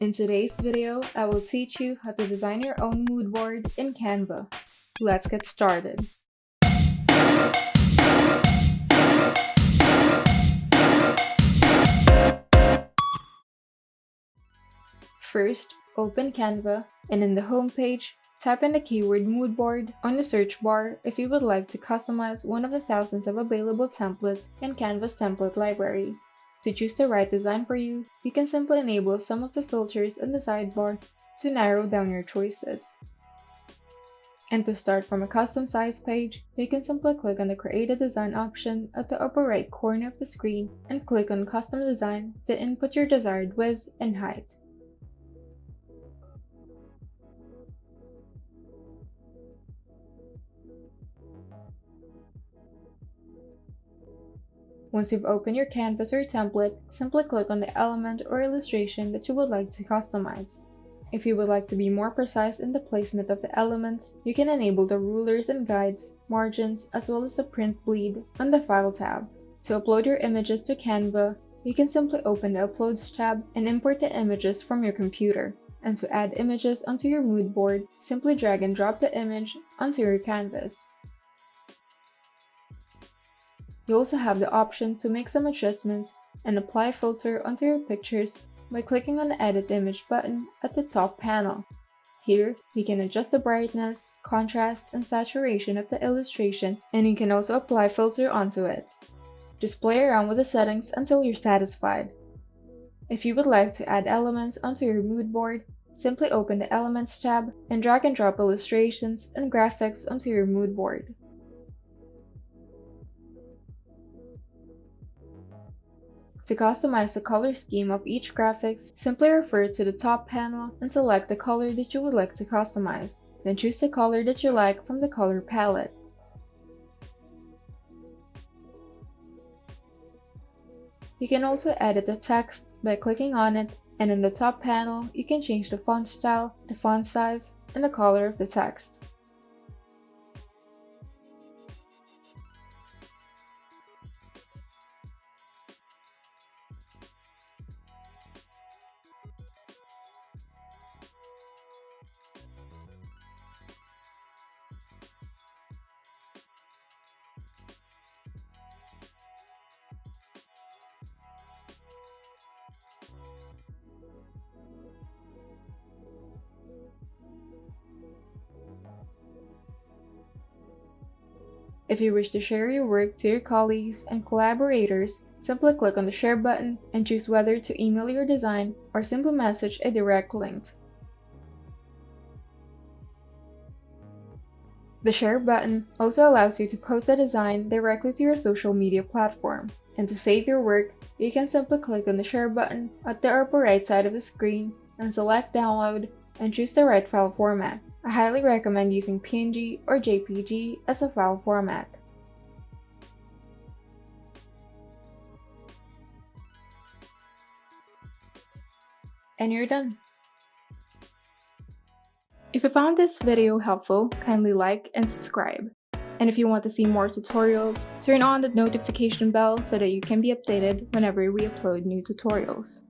In today's video, I will teach you how to design your own mood board in Canva. Let's get started. First, open Canva and in the home page, type in the keyword mood board on the search bar if you would like to customize one of the thousands of available templates in Canva's template library. To choose the right design for you, you can simply enable some of the filters in the sidebar to narrow down your choices. And to start from a custom size page, you can simply click on the Create a Design option at the upper right corner of the screen and click on Custom Design to input your desired width and height. Once you've opened your canvas or template, simply click on the element or illustration that you would like to customize. If you would like to be more precise in the placement of the elements, you can enable the rulers and guides, margins, as well as the print bleed on the File tab. To upload your images to Canva, you can simply open the Uploads tab and import the images from your computer. And to add images onto your mood board, simply drag and drop the image onto your canvas. You also have the option to make some adjustments and apply a filter onto your pictures by clicking on the Edit Image button at the top panel. Here, you can adjust the brightness, contrast, and saturation of the illustration, and you can also apply a filter onto it. Just play around with the settings until you're satisfied. If you would like to add elements onto your mood board, simply open the Elements tab and drag and drop illustrations and graphics onto your mood board. To customize the color scheme of each graphics, simply refer to the top panel and select the color that you would like to customize. Then choose the color that you like from the color palette. You can also edit the text by clicking on it, and in the top panel, you can change the font style, the font size, and the color of the text. If you wish to share your work to your colleagues and collaborators, simply click on the Share button and choose whether to email your design or simply message a direct link. The Share button also allows you to post the design directly to your social media platform. And to save your work, you can simply click on the Share button at the upper right side of the screen and select Download and choose the right file format. I highly recommend using PNG or JPG as a file format. And you're done. If you found this video helpful, kindly like and subscribe. And if you want to see more tutorials, turn on the notification bell so that you can be updated whenever we upload new tutorials.